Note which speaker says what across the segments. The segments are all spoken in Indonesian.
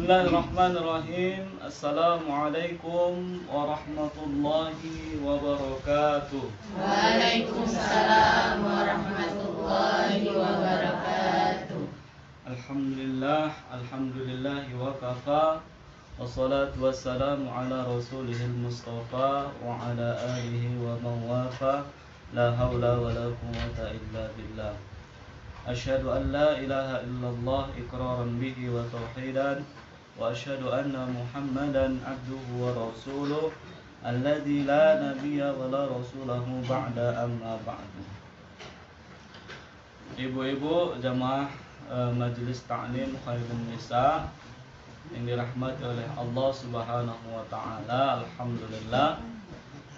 Speaker 1: Bismillahirrahmanirrahim. Assalamualaikum warahmatullahi wabarakatuh.
Speaker 2: Waalaikumsalam warahmatullahi wabarakatuh.
Speaker 1: Alhamdulillahi wa kafa. Wassalatu wassalamu ala rasulihil mustafa wa ala alihi wa man wafa. La hawla wa la quwwata illa billah. Asyhadu an la ilaha illallah iqraran bihi wa tauhidan wa asyhadu anna Muhammadan abduhu wa rasuluh alladzi la nabiyya wa la rasulahu ba'da amma ba'du. Ibu-ibu jamaah Majelis Ta'lim Khairun Nisa yang dirahmati oleh Allah Subhanahu wa taala, alhamdulillah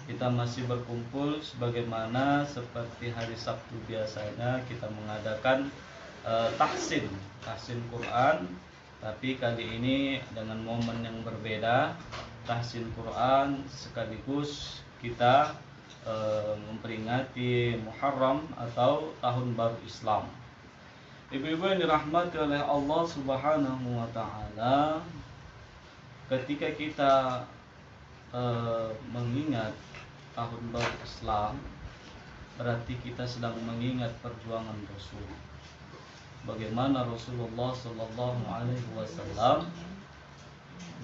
Speaker 1: kita masih berkumpul sebagaimana seperti hari Sabtu biasanya kita mengadakan tahsin Quran, tapi kali ini dengan momen yang berbeda, tahsin Quran sekaligus kita memperingati Muharram atau Tahun Baru Islam. Ibu-ibu yang dirahmati oleh Allah Subhanahu wa taala, ketika kita mengingat Tahun Baru Islam, berarti kita sedang mengingat perjuangan Rasul. Bagaimana Rasulullah sallallahu alaihi wasallam,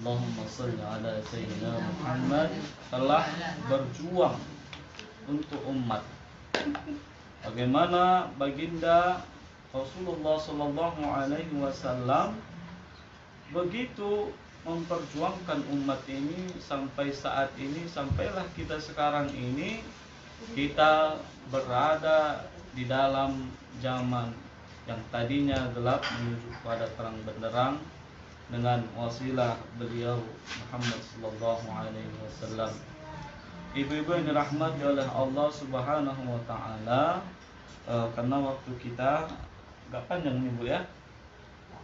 Speaker 1: Allahumma shalli ala sayyidina Muhammad, telah berjuang untuk umat. Bagaimana baginda Rasulullah sallallahu alaihi wasallam begitu memperjuangkan umat ini sampai saat ini, sampailah kita sekarang ini kita berada di dalam zaman yang tadinya gelap menuju pada terang benderang dengan wasilah beliau Muhammad sallallahu alaihi wasallam. Ibu-ibu yang dirahmati oleh Allah Subhanahu wa taala, karena waktu kita enggak panjang nih Bu ya,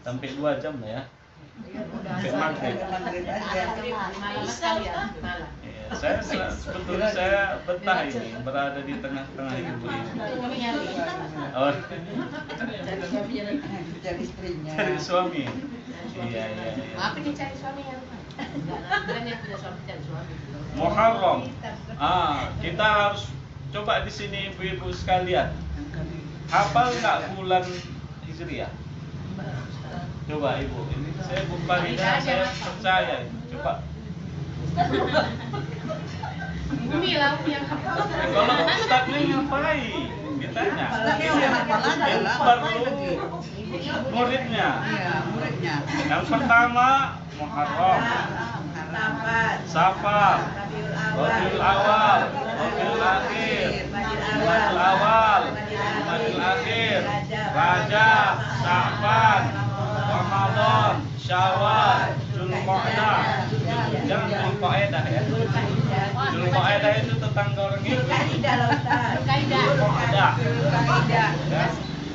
Speaker 1: sampai 2 jam lah ya. Maghrib aja. Sebetulnya saya betah ini berada di tengah-tengah ibu ini. Oh,
Speaker 3: cari istrinya.
Speaker 1: Cari suami. Iya.
Speaker 2: Apa nih cari suami ya? Bukan yang punya suami cari suami.
Speaker 1: Muharram. Kita harus coba di sini ibu-ibu sekalian. Hafal nggak bulan Hijriah? Coba ibu, ini saya Bu Farida, saya percaya. Coba.
Speaker 2: Bumi lah yang hafal.
Speaker 1: Kalau ustadznya ngapain? Ditanya. Yang perlu muridnya.
Speaker 3: Iya, muridnya.
Speaker 1: Yang pertama Muharram, Safar, Rabiul Awal, Rabiul Akhir, Jumadil Awal, Jumadil Akhir, Rajab, Sya'ban, Ramadan, Syawal, Dzulqa'dah. Jangan Dzulqa'dah ya. Dzulqa'dah itu tetangga orang itu. Dzulqa'dah. Ya.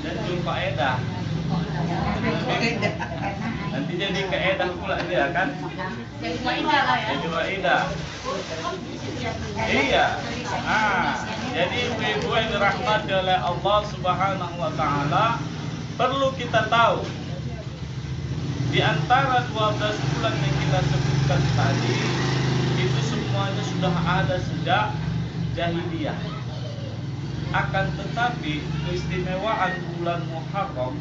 Speaker 1: Dan Dzulqa'dah. Nanti jadi keedah pula dia kan?
Speaker 2: Jadi waidah lah ya.
Speaker 1: Jadi waidah. Iya. Jadi ibu-ibu yang dirahmati oleh Allah Subhanahu wa taala, perlu kita tahu di antara 12 bulan yang kita sebutkan tadi, itu semuanya sudah ada sejak jahiliyah. Akan tetapi keistimewaan bulan Muharram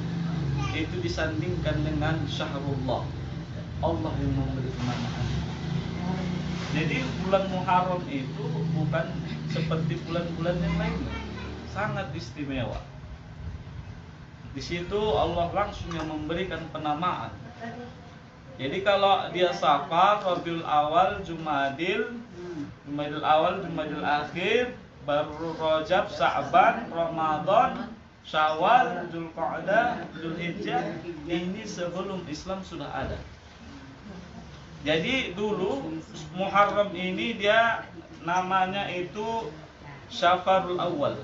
Speaker 1: itu disandingkan dengan Syahrullah, Allah yang memberi kemenangan. Jadi bulan Muharram itu bukan seperti bulan-bulan yang lainnya, sangat istimewa. Di situ Allah langsung yang memberikan penamaan. Jadi kalau dia Safar, Rabiul Awal, Jumadil Awal, Jumadil Akhir, baru Rajab, Sya'ban, Ramadan, Syawal, Dzulqa'dah, Dzulhijjah, ini sebelum Islam sudah ada. Jadi dulu Muharram ini dia namanya itu Syafarul Awal.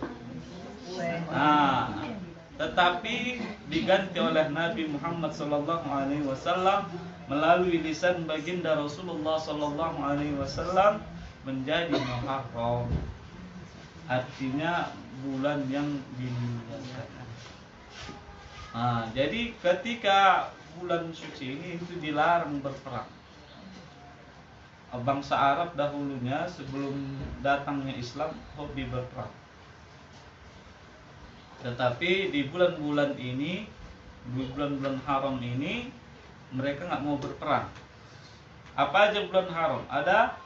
Speaker 1: Tetapi diganti oleh Nabi Muhammad SAW melalui lisan baginda Rasulullah SAW menjadi Muharram. Artinya bulan yang dimuliakan. Jadi ketika bulan suci ini itu dilarang berperang. Bangsa Arab dahulunya sebelum datangnya Islam hobi berperang. Tetapi di bulan-bulan ini, di bulan-bulan haram ini, mereka nggak mau berperang. Apa aja bulan haram? Ada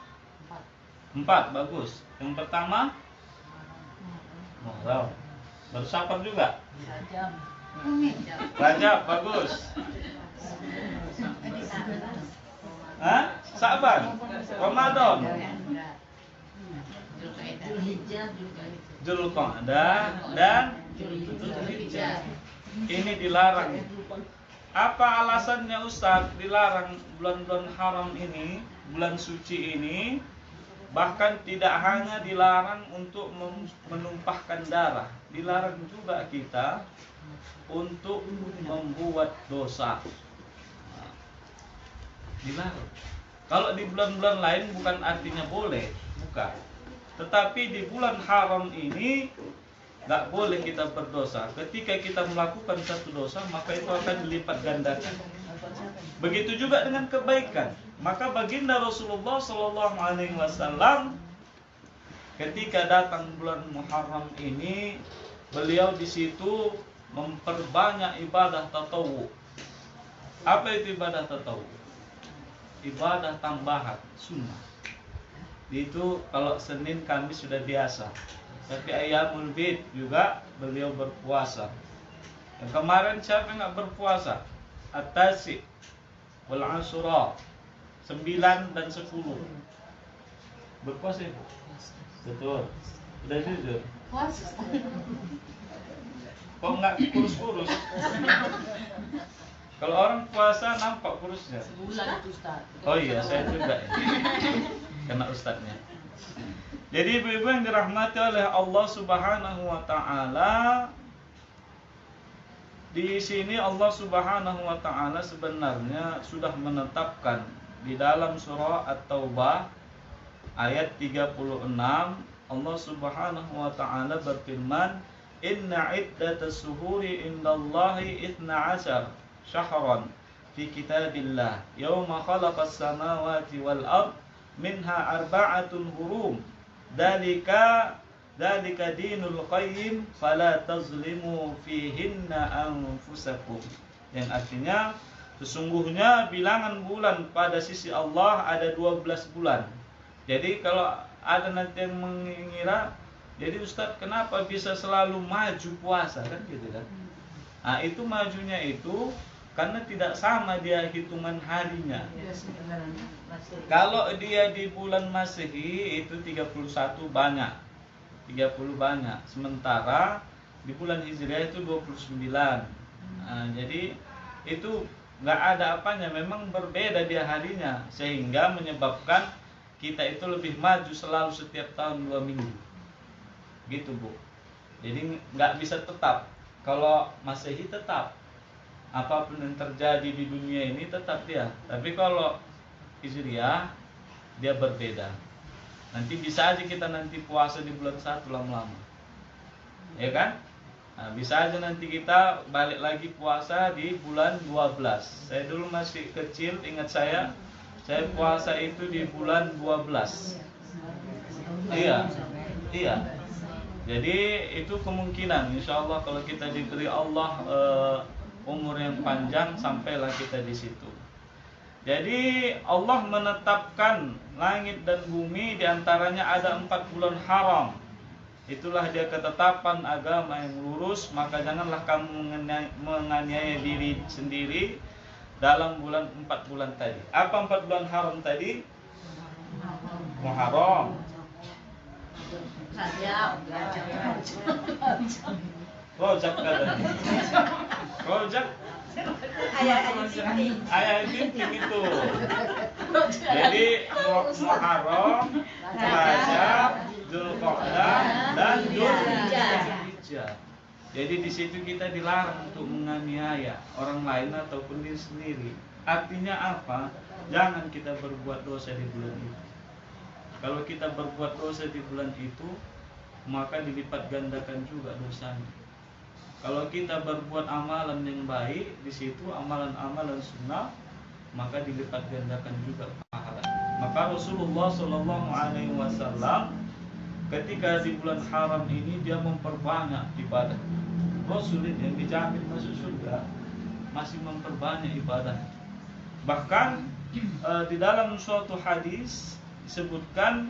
Speaker 1: 4, bagus. Yang pertama, Muharram. Bersafar juga. Rajab, bagus. Hah? Sa'ban, Ramadan, Dzulqa'dah dan Dzulhijjah. Ini dilarang. Apa alasannya Ustaz dilarang bulan-bulan haram ini, bulan suci ini? Bahkan tidak hanya dilarang untuk menumpahkan darah, dilarang juga kita untuk membuat dosa. Dilarang. Kalau di bulan-bulan lain bukan artinya boleh, bukan. Tetapi di bulan haram ini nggak boleh kita berdosa. Ketika kita melakukan satu dosa, maka itu akan dilipat gandakan. Begitu juga dengan kebaikan. Maka baginda Rasulullah SAW ketika datang bulan Muharram ini, beliau di situ memperbanyak ibadah tatawwu. Apa itu ibadah tatawwu? Ibadah tambahan, sunnah. Itu kalau Senin Kamis sudah biasa. Tapi Ayyamul Bid juga beliau berpuasa. Yang kemarin siapa yang nggak berpuasa? At-Tasi wal Ashura, 9 dan 10. Berpuasa Ibu? Betul. Udah jujur?
Speaker 2: Puasa.
Speaker 1: Kok nggak kurus-kurus? Kalau orang puasa nampak kurusnya.
Speaker 2: Sebulan itu Ustaz.
Speaker 1: Oh iya, saya juga ya. Kena ustadznya. Jadi ibu-ibu yang dirahmati oleh Allah Subhanahu wa taala, di sini Allah Subhanahu wa taala sebenarnya sudah menetapkan di dalam surah At-Taubah ayat 36, Allah Subhanahu wa taala berfirman, "Inna iddatas suhuri indallahi 12 syahran fi kitabillah yauma khalaqas samawati wal ard minha arba'atun hurum dalika dinul qayyim fala tazlimu fihinna anfusakum." Yang artinya sesungguhnya bilangan bulan pada sisi Allah ada 12 bulan. Jadi kalau ada nanti yang mengira, jadi Ustadz kenapa bisa selalu maju puasa, kan gitu kan? Nah itu majunya itu karena tidak sama dia hitungan harinya. Kalau dia di bulan Masehi itu 31 banyak, 30 banyak. Sementara di bulan Hijriah itu 29. Nah, jadi itu nggak ada apanya, memang berbeda dia harinya, sehingga menyebabkan kita itu lebih maju selalu setiap tahun 2 minggu. Gitu Bu. Jadi nggak bisa tetap. Kalau Masehi tetap, apapun yang terjadi di dunia ini tetap dia. Tapi kalau Hijriah dia berbeda. Nanti bisa aja kita nanti puasa di bulan 1 lama-lama, ya kan? Nah, bisa aja nanti kita balik lagi puasa di bulan 12. Saya dulu masih kecil, ingat saya puasa itu di bulan 12. Iya. Jadi itu kemungkinan, insya Allah kalau kita diberi Allah umur yang panjang, sampailah kita di situ. Jadi Allah menetapkan langit dan bumi, diantaranya ada 4 bulan haram. Itulah dia ketetapan agama yang lurus. Maka janganlah kamu menganiaya diri sendiri dalam 4 bulan tadi. Apa 4 bulan haram tadi? Muharram, Rajab katanya. Rajab ayat penting itu. Jadi Muharram, Rajab, Dzulqa'dah dan Dzulhijjah. Jadi di situ kita dilarang untuk menganiaya orang lain ataupun diri sendiri. Artinya apa? Jangan kita berbuat dosa di bulan itu. Kalau kita berbuat dosa di bulan itu, maka dilipat gandakan juga dosanya. Kalau kita berbuat amalan yang baik, di situ amalan-amalan sunnah, maka dilipat gandakan juga pahala. Maka Rasulullah Shallallahu Alaihi Wasallam ketika di bulan haram ini dia memperbanyak ibadah. Rasul yang dijamin masuk surga masih memperbanyak ibadah. Bahkan di dalam suatu hadis disebutkan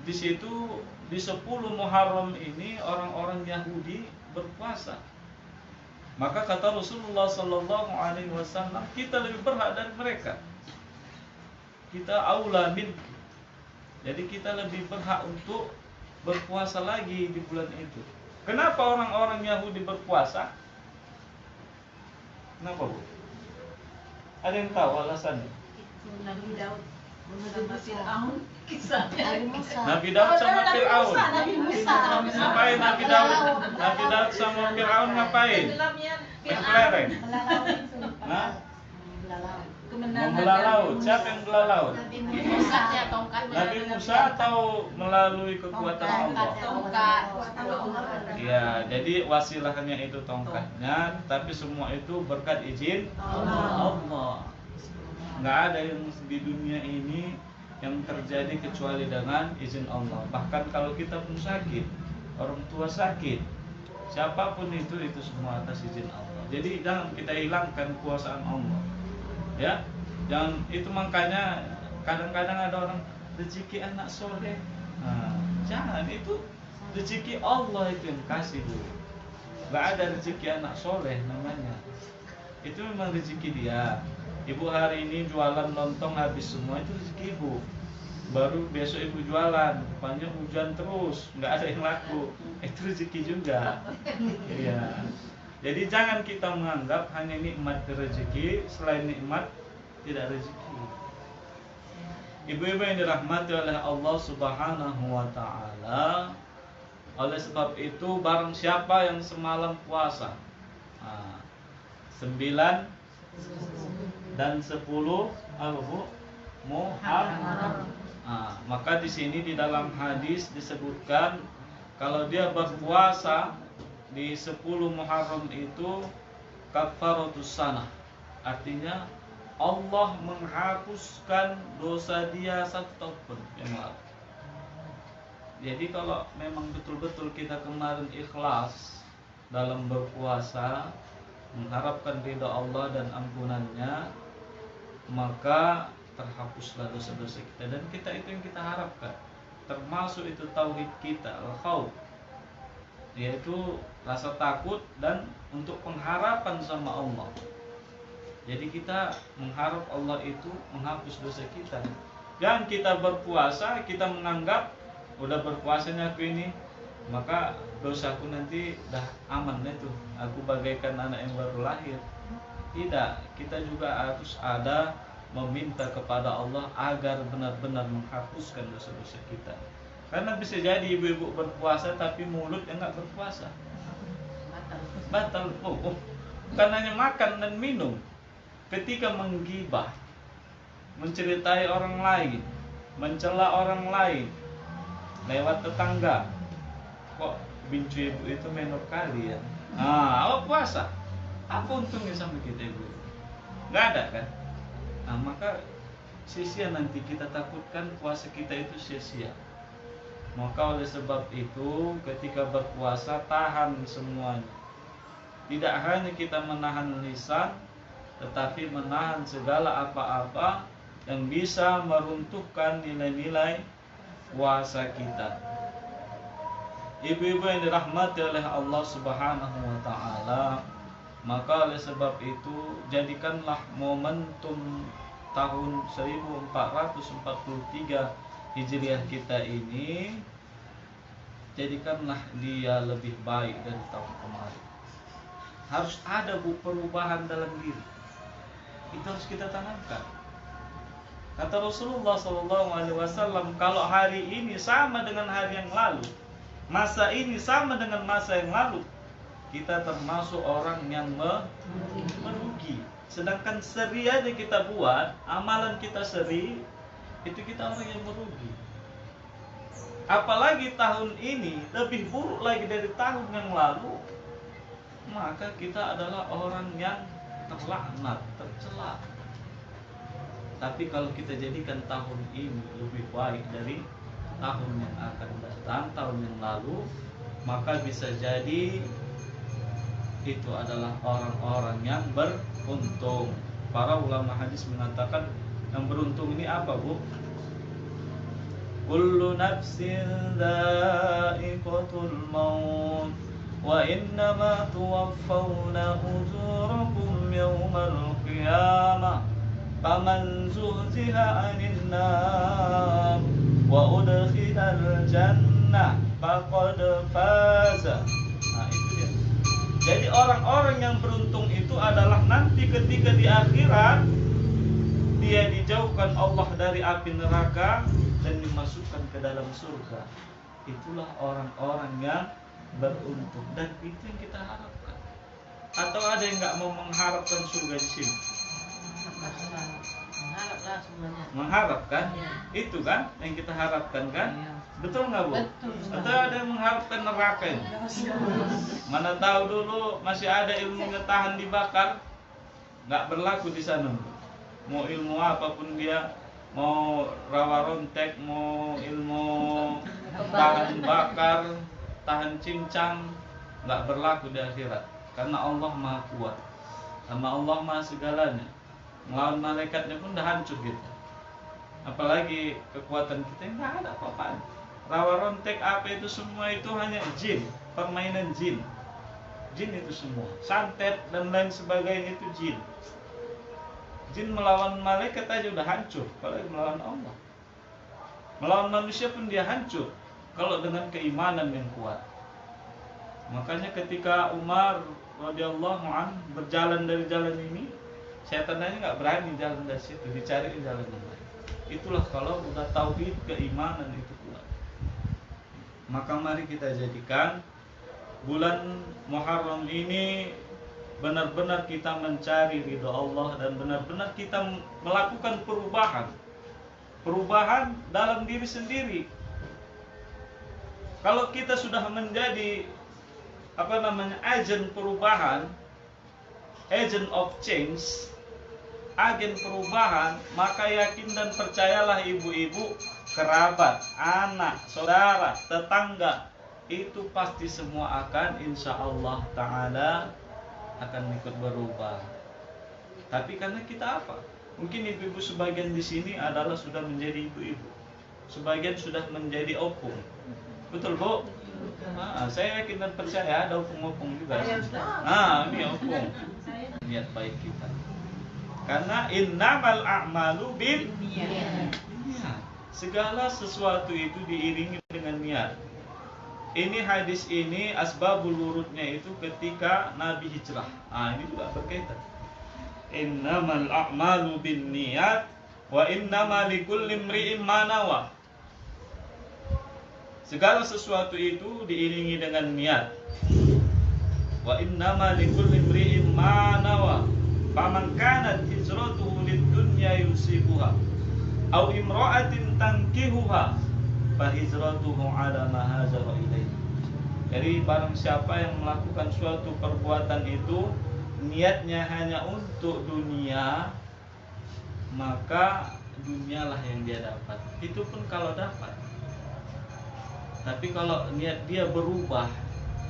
Speaker 1: di situ di 10 Muharram ini orang-orang Yahudi berpuasa. Maka kata Rasulullah Sallallahu Alaihi Wasallam, kita lebih berhak dari mereka. Kita aula min. Jadi kita lebih berhak untuk berpuasa lagi di bulan itu. Kenapa orang-orang Yahudi berpuasa? Kenapa, Bu? Ada yang tahu alasannya?
Speaker 2: Nabi Daud
Speaker 4: Sama Fir'aun kisahnya.
Speaker 1: Nabi Daud sama Fir'aun.
Speaker 4: Nabi Musa.
Speaker 1: Ngapain Nabi Daud? Nabi Daud sama Fir'aun ngapain?
Speaker 4: Tenggelamnya
Speaker 1: Main
Speaker 4: Fir'aun.
Speaker 1: kelereng. Nah,
Speaker 4: Kemenangan
Speaker 1: membelah laut. Siapa yang belah laut?
Speaker 2: Musa ya tongkat.
Speaker 1: Nabi Musa atau melalui kekuatan Allah?
Speaker 2: Tongkat.
Speaker 1: Ya, jadi wasilahnya itu tongkatnya, tapi semua itu berkat izin Allah. Nggak ada yang di dunia ini yang terjadi kecuali dengan izin Allah. Bahkan kalau kita pun sakit, orang tua sakit, siapapun itu semua atas izin Allah. Jadi jangan kita hilangkan kuasaan Allah. Ya, jangan itu. Makanya kadang-kadang ada orang rezeki anak soleh. Nah, jangan, itu rezeki Allah itu yang kasih dulu. Nggak ada rezeki anak soleh namanya. Itu memang rezeki dia. Ibu hari ini jualan lontong habis semua, itu rezeki ibu. Baru besok ibu jualan, rupanya hujan terus, nggak ada yang laku, itu rezeki juga. Iya. Jadi jangan kita menganggap hanya nikmat rezeki, selain nikmat tidak rezeki. Ibu-ibu yang dirahmati oleh Allah Subhanahu wa Ta'ala, oleh sebab itu barang siapa yang semalam puasa 9 dan 10 apa Bu? Muharram. Maka di sini di dalam hadis disebutkan kalau dia berpuasa di 10 Muharram itu kafaratus sanah. Artinya Allah menghapuskan dosa dia 1 tahun yang lalu. Jadi kalau memang betul-betul kita kemarin ikhlas dalam berpuasa, mengharapkan ridha Allah dan ampunannya, maka terhapuslah dosa-dosa kita. Dan kita itu yang kita harapkan. Termasuk itu tauhid kita, al-khauf, yaitu rasa takut dan untuk pengharapan sama Allah. Jadi kita mengharap Allah itu menghapus dosa kita. Jangan kita berpuasa, kita menganggap udah berpuasanya aku ini, maka dosaku nanti dah aman itu, aku bagaikan anak yang baru lahir. Tidak, kita juga harus ada meminta kepada Allah agar benar-benar menghapuskan dosa-dosa kita. Karena bisa jadi ibu-ibu berpuasa tapi mulutnya nggak berpuasa, batal. Bukan hanya makan dan minum, ketika menggibah, menceritai orang lain, mencela orang lain lewat tetangga, kok bincu ibu itu menor kali ya. Puasa. Apa untungnya sama kita ibu? Nggak ada kan? Maka sia-sia nanti, kita takutkan puasa kita itu sia-sia. Maka oleh sebab itu ketika berpuasa tahan semuanya. Tidak hanya kita menahan lisan, tetapi menahan segala apa-apa yang bisa meruntuhkan nilai-nilai puasa kita. Ibu-ibu yang dirahmati oleh Allah Subhanahu wa Ta'ala, maka oleh sebab itu jadikanlah momentum tahun 1443 Hijriah kita ini, jadikanlah dia lebih baik dari tahun kemarin. Harus ada perubahan dalam diri. Itu harus kita tanamkan. Kata Rasulullah SAW, kalau hari ini sama dengan hari yang lalu, masa ini sama dengan masa yang lalu, kita termasuk orang yang merugi. Sedangkan seri aja kita buat, amalan kita seri, itu kita orang yang merugi. Apalagi tahun ini lebih buruk lagi dari tahun yang lalu. maka kita adalah orang yang terlaknat, tercela. Tapi kalau kita jadikan tahun ini lebih baik dari tahun yang akan datang, tahun yang lalu, maka bisa jadi itu adalah orang-orang yang beruntung. Para ulama hadis mengatakan yang beruntung ini apa, Bu? Kullu nafsin dha'iqatul maut wa innama tuwaffawna ujurakum yawmal qiyamah faman zuhziha 'anil nar wa udkhilal jannah faqad faza. Nah, itu dia. Jadi orang-orang yang beruntung itu adalah nanti ketika di akhirat dia dijauhkan Allah dari api neraka dan dimasukkan ke dalam surga. Itulah orang-orang yang beruntung, dan itu yang kita harapkan. Atau ada yang nggak mau mengharapkan surga di sini?
Speaker 2: Mengharaplah semuanya.
Speaker 1: Mengharapkan,
Speaker 2: Ya.
Speaker 1: itu kan yang kita harapkan kan?
Speaker 2: Ya.
Speaker 1: Betul nggak, Bu?
Speaker 2: Betul.
Speaker 1: Atau ada yang mengharapkan neraka ini? Mana tahu dulu masih ada ilmunya tahan dibakar, nggak berlaku di sana. Mau ilmu apapun dia, mau rawa rontek, mau ilmu tahan bakar, tahan cincang, nggak berlaku di akhirat. Karena Allah Maha Kuat, sama Allah Maha segalanya. Melawan malaikatnya pun udah hancur gitu. Apalagi kekuatan kita nggak ada apa-apaan. Rawa rontek apa itu semua itu hanya jin, permainan jin. Jin itu semua, santet dan lain sebagainya itu jin. Jin melawan malaikat aja udah hancur, apalagi melawan Allah. Melawan manusia pun dia hancur kalau dengan keimanan yang kuat. Makanya ketika Umar radhiyallahu an berjalan dari jalan ini, setannya nggak berani jalan dari situ, dicari jalan yang lain. Itulah kalau udah tauhid, keimanan itu kuat. Maka mari kita jadikan bulan Muharram ini benar-benar kita mencari ridho Allah dan benar-benar kita melakukan perubahan dalam diri sendiri. Kalau kita sudah menjadi agen perubahan, agent of change, agen perubahan, maka yakin dan percayalah ibu-ibu, kerabat, anak, saudara, tetangga, itu pasti semua akan insya Allah Ta'ala akan ikut berubah. Tapi karena kita apa? Mungkin ibu-ibu sebagian di sini adalah sudah menjadi ibu-ibu, sebagian sudah menjadi opung. Betul, Bu? Nah, saya yakin dan percaya ada opung-opung juga. Nah, ini opung. Niat baik kita. Karena innamal a'malu bin niat. Segala sesuatu itu diiringi dengan niat. Ini hadis ini asbabul wurudnya itu ketika Nabi hijrah. Ini juga berkaitan. Innamal a'malu bin niat wa innama likulli imri'in ma nawa. Segala sesuatu itu diiringi dengan niat. Wa innama likulli imri'in ma nawa. Faman kanat hijratuhu lid-dunya yusibuha aw imra'atin tankihuha fa hijratuhu 'ala ma hajara ilaihi. Jadi barang siapa yang melakukan suatu perbuatan itu niatnya hanya untuk dunia, maka dunialah yang dia dapat. Itu pun kalau dapat. Tapi kalau niat dia berubah,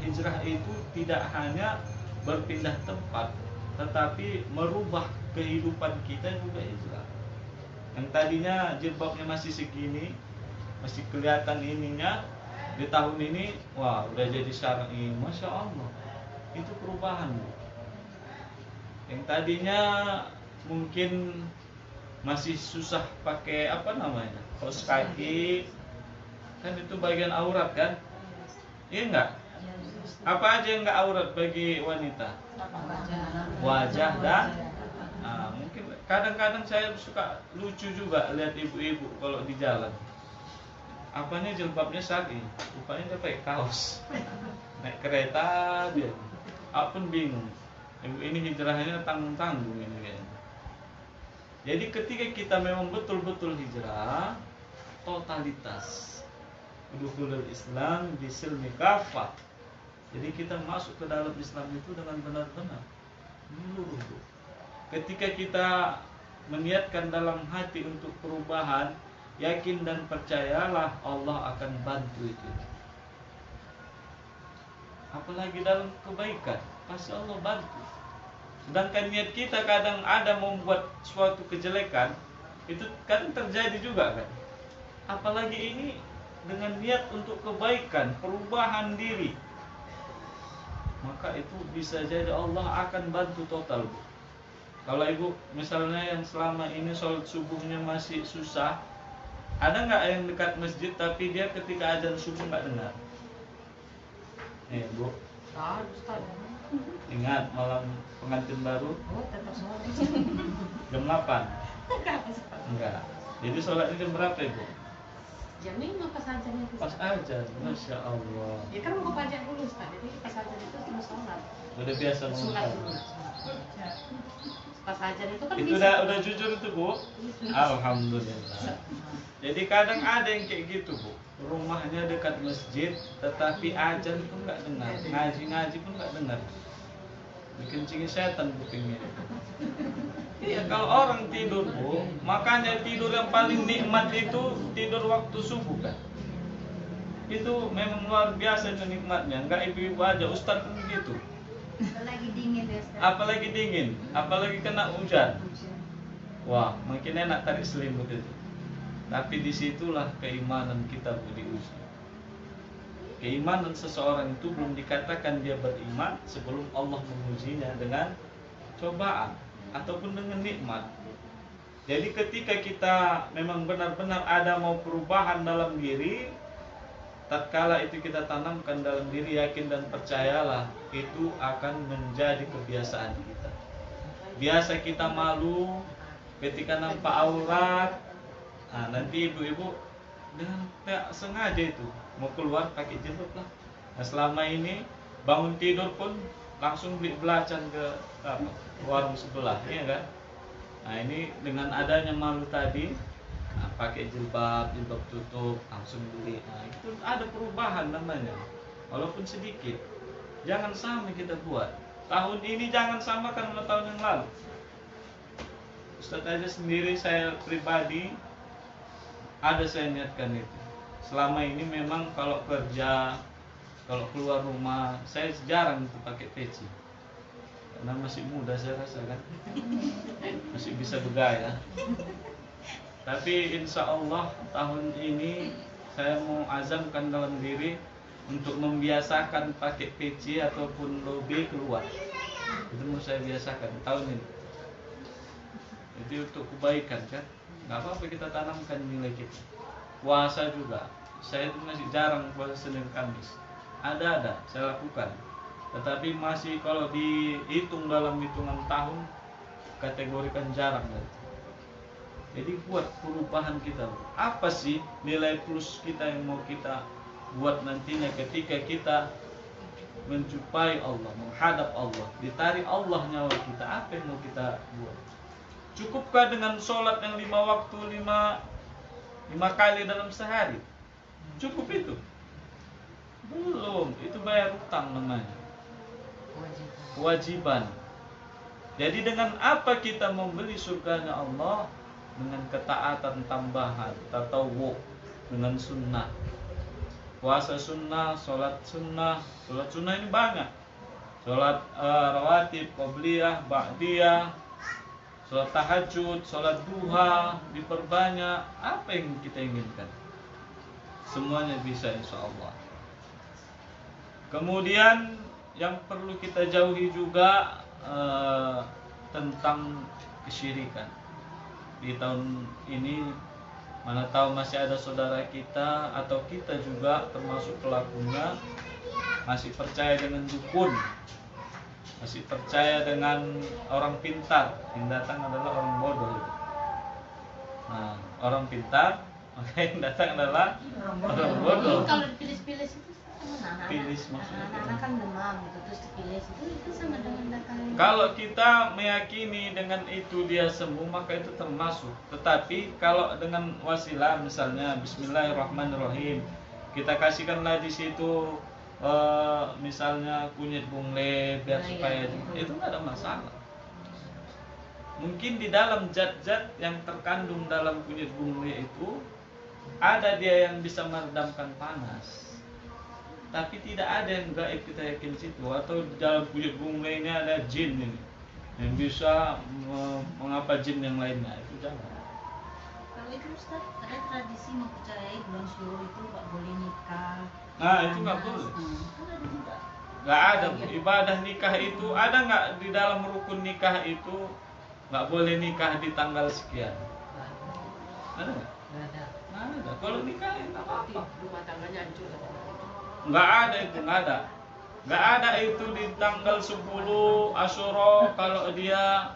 Speaker 1: hijrah itu tidak hanya berpindah tempat, tetapi merubah kehidupan kita juga hijrah. Yang tadinya jilbabnya masih segini, masih kelihatan ininya, di tahun ini, wah udah jadi syar'i, masya Allah. Itu perubahan, Bu. Yang tadinya mungkin masih susah pakai kaos kaki, kan itu bagian aurat kan? Iya enggak? Apa aja yang enggak aurat bagi wanita? Wajah dan mungkin kadang-kadang saya suka lucu juga lihat ibu-ibu kalau di jalan. Apanya jilbabnya syar'i, rupanya dia pakai kaos. Naik kereta dia. Aku pun bingung. Ibu ini hijrahnya tanggung-tanggung ini kayaknya. Jadi ketika kita memang betul-betul hijrah, totalitas. Dukhulul Islam bisilmi kafah. Jadi kita masuk ke dalam Islam itu dengan benar-benar menyeluruh, Bu. Ketika kita meniatkan dalam hati untuk perubahan, yakin dan percayalah Allah akan bantu itu. Apalagi dalam kebaikan, pasti Allah bantu. Sedangkan niat kita kadang ada membuat suatu kejelekan, itu kadang terjadi juga kan. Apalagi ini dengan niat untuk kebaikan, perubahan diri, maka itu bisa jadi Allah akan bantu total, Bu. Kalau ibu misalnya yang selama ini sholat subuhnya masih susah, ada nggak yang dekat masjid tapi dia ketika azan subuh nggak dengar? Nih Bu,
Speaker 2: Ustaz.
Speaker 1: ingat malam pengantin baru
Speaker 2: Oh, tetap sholat.
Speaker 1: jam 8? Enggak. Jadi sholatnya jam berapa Ibu?
Speaker 2: Jam 5 pas azannya itu.
Speaker 1: Pas azan, Masya Allah.
Speaker 2: Ya kan mau pajak dulu Ustaz. Jadi pas azan itu cuma sholat.
Speaker 1: Udah biasa
Speaker 2: Sholat
Speaker 1: ngomong.
Speaker 2: dulu. Pas azan itu kan
Speaker 1: Itu
Speaker 2: bisa.
Speaker 1: udah jujur itu Bu? Alhamdulillah. Jadi kadang ada yang kayak gitu Bu, rumahnya dekat masjid tetapi azan pun nggak dengar, ngaji pun nggak dengar, dikencingin setan kupingnya. Iya, kalau orang tidur Bu, makanya tidur yang paling nikmat itu tidur waktu subuh kan. Itu memang luar biasa itu nikmatnya, nggak ibu-ibu aja, Ustadz pun gitu.
Speaker 4: Apalagi dingin ya, Ustaz.
Speaker 1: Apalagi dingin, apalagi kena hujan. Wah, makin enak tarik selimut itu. Tapi disitulah keimanan kita Bu diuji. Keimanan seseorang itu belum dikatakan dia beriman sebelum Allah mengujinya dengan cobaan ataupun dengan nikmat. Jadi ketika kita memang benar-benar ada mau perubahan dalam diri, tatkala itu kita tanamkan dalam diri, yakin dan percayalah itu akan menjadi kebiasaan kita. Biasa kita malu ketika nampak aurat. Nah, nanti ibu-ibu dengan tak sengaja itu mau keluar pakai jilbab lah. Nah, selama ini bangun tidur pun langsung beli belacan ke warung sebelah, ya kan? Nah, ini dengan adanya malu tadi, nah, pakai jilbab tutup, langsung beli. Nah, itu ada perubahan namanya, walaupun sedikit. Jangan sampai kita buat. Tahun ini jangan samakan sama tahun yang lalu. Ustadz aja sendiri, saya pribadi ada saya niatkan itu. Selama ini memang kalau kerja, kalau keluar rumah, saya jarang itu pakai peci. Karena masih muda saya rasa kan, masih bisa bergaya. Tapi insya Allah tahun ini saya mau azamkan dalam diri untuk membiasakan pakai peci ataupun lobe keluar. Itu mau saya biasakan tahun ini. Itu untuk kebaikan kan. Nggak apa-apa kita tanamkan nilai kita. Puasa juga, saya itu masih jarang puasa Senin Kamis. Ada saya lakukan. Tetapi masih kalau dihitung dalam hitungan tahun, kategorikan jarang. Jadi buat perubahan kita. Apa sih nilai plus kita yang mau kita buat nantinya ketika kita menjumpai Allah, menghadap Allah, ditarik Allah nyawa kita, apa yang mau kita buat? Cukupkah dengan sholat yang 5 waktu 5 kali dalam sehari? Cukup itu? Belum, itu bayar utang namanya. Kewajiban. Jadi dengan apa kita membeli surganya Allah? Dengan ketaatan tambahan, tatawwu, dengan sunnah. Puasa sunnah, sholat sunnah. Sholat sunnah ini banyak. Sholat rawatib, qobliyah, ba'diyah, sholat tahajud, sholat duha, diperbanyak. Apa yang kita inginkan? Semuanya bisa insya Allah. Kemudian yang perlu kita jauhi juga tentang kesyirikan. Di tahun ini mana tahu masih ada saudara kita atau kita juga termasuk pelakunya masih percaya dengan dukun, masih percaya dengan orang pintar. Yang datang adalah orang bodoh itu. Nah, orang pintar, maka yang datang adalah orang bodoh.
Speaker 2: Kalau dipilih-pilih itu sama anak-anak.
Speaker 1: Pilih maksudnya.
Speaker 2: Anak-anak kan demam gitu, terus dipilih itu sama dengan datang.
Speaker 1: Kalau kita meyakini dengan itu dia sembuh, maka itu termasuk. Tetapi kalau dengan wasilah, misalnya Bismillahirrahmanirrahim, kita kasihkanlah di situ misalnya kunyit bungle biar
Speaker 2: Nah,
Speaker 1: supaya
Speaker 2: iya.
Speaker 1: itu nggak ada masalah. Mungkin di dalam zat-zat yang terkandung dalam kunyit bungle itu ada dia yang bisa meredamkan panas. Tapi tidak ada yang gaib kita yakin situ. Atau di dalam kunyit bungle ini ada jin ini yang bisa mengapa jin yang lainnya, itu jangan.
Speaker 4: Kalau itu Ustaz, ada tradisi mempercayai bulan Syuro itu nggak boleh nikah.
Speaker 1: Nah itu nggak
Speaker 4: panas.
Speaker 1: boleh.
Speaker 4: Kan ada juga.
Speaker 1: Nggak ada ibadah nikah itu. Ada nggak di dalam rukun nikah itu nggak boleh nikah di tanggal sekian? Ada nggak?
Speaker 2: Nggak ada.
Speaker 1: Nggak ada. Kalau nikah ya nggak apa-apa.
Speaker 2: Rumah tangganya hancur.
Speaker 1: Nggak ada itu, nggak ada. Nggak ada itu di tanggal 10 Asyura kalau dia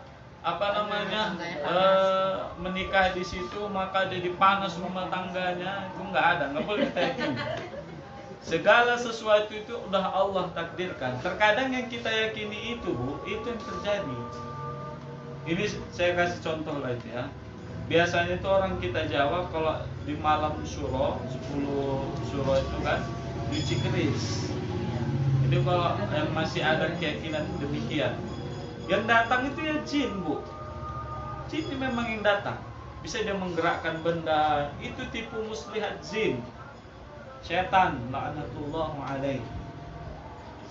Speaker 1: menikah di situ maka jadi panas rumah tangganya, itu nggak ada, nggak boleh kita yakini. Segala sesuatu itu udah Allah takdirkan. Terkadang yang kita yakini itu, Bu, itu yang terjadi. Ini saya kasih contoh lah itu ya. Biasanya itu orang kita Jawa kalau di malam Syuro, 10 Syuro itu kan nyuci keris. Jadi kalau yang masih ada keyakinan demikian, yang datang itu ya jin, Bu. Jin ini memang yang datang. Bisa dia menggerakkan benda. Itu tipu muslihat jin. Setan, la'natullah alaih.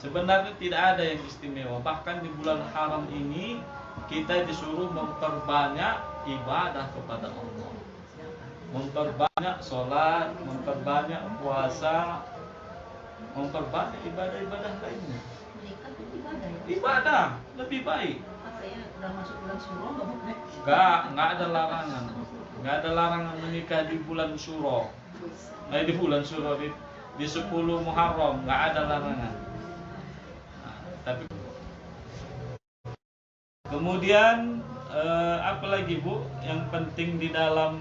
Speaker 1: Sebenarnya tidak ada yang istimewa. Bahkan di bulan haram ini kita disuruh memperbanyak ibadah kepada Allah. Memperbanyak sholat, memperbanyak puasa, memperbanyak ibadah-ibadah lainnya.
Speaker 4: Menikah itu ibadah ya.
Speaker 1: Ibadah lebih baik.
Speaker 4: Apa ya? Udah masuk bulan Syuro nggak boleh.
Speaker 1: Nggak ada larangan. Nggak ada larangan menikah di bulan Syuro. Di bulan Syuro di 10 Muharram nggak ada larangan. Nah, tapi kemudian apa lagi, Bu, yang penting di dalam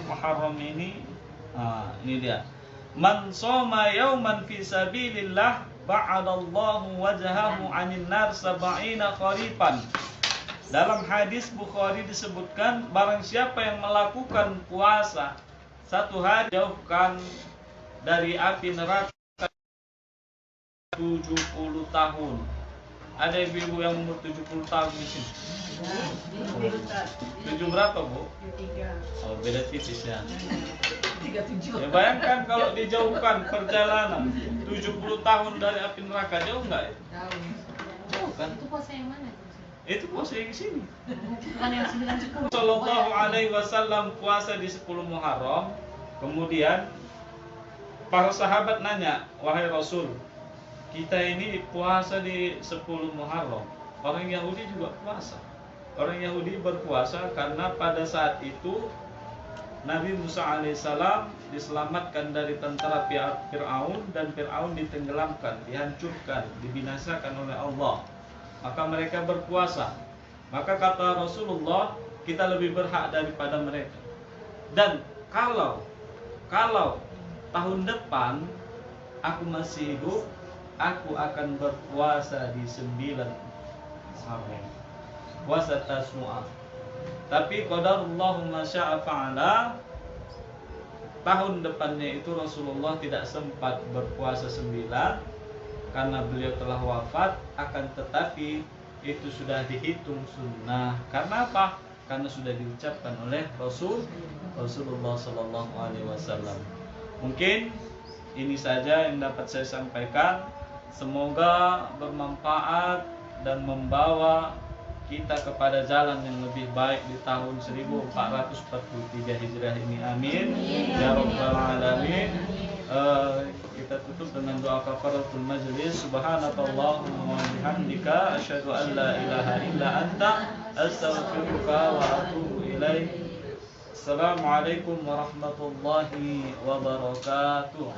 Speaker 1: Muharram ini? Ini dia. Man shoma yauman fi sabilillah ba'adallahu wajhahu 'anil nar 70 kharifan. Dalam hadis Bukhari disebutkan barang siapa yang melakukan puasa satu hari jauhkan dari api neraka 70 tahun. Ada ibu-ibu yang umur 70 tahun di sini. 7 berapa, Bu? Oh, beda tipis ya. Ya bayangkan kalau dijauhkan perjalanan 70 tahun dari api neraka, jauh enggak ya? Jauh kan?
Speaker 2: Itu puasa yang mana itu?
Speaker 1: Itu puasa yang sini.
Speaker 2: Bukan yang 9 10.
Speaker 1: Sallallahu alaihi wasallam puasa di 10 Muharram. Kemudian para sahabat nanya, "Wahai Rasul, kita ini puasa di 10 Muharram. Orang Yahudi juga puasa." Orang Yahudi berpuasa karena pada saat itu Nabi Musa alaihissalam diselamatkan dari tentara Fir'aun dan Fir'aun ditenggelamkan, dihancurkan, dibinasakan oleh Allah. Maka mereka berpuasa. Maka kata Rasulullah, kita lebih berhak daripada mereka. Dan kalau tahun depan aku masih hidup, aku akan berpuasa di 9 Muharram. Puasa Tasu'a. Tapi qadarullahu ma syaa fa'ala. Tahun depannya itu Rasulullah tidak sempat berpuasa 9 karena beliau telah wafat, akan tetapi itu sudah dihitung sunnah. Karena apa? Karena sudah diucapkan oleh Rasulullah sallallahu alaihi wasallam. Mungkin ini saja yang dapat saya sampaikan. Semoga bermanfaat dan membawa kita kepada jalan yang lebih baik di tahun 1443 Hijriah ini. Amin ya rabbal alamin. Kita tutup dengan doa kafaratul majlis. Subhanakallahumma wa bihamdika asyhadu an la ilaha illa anta astaghfiruka wa atubu ilaik. Assalamualaikum warahmatullahi wabarakatuh.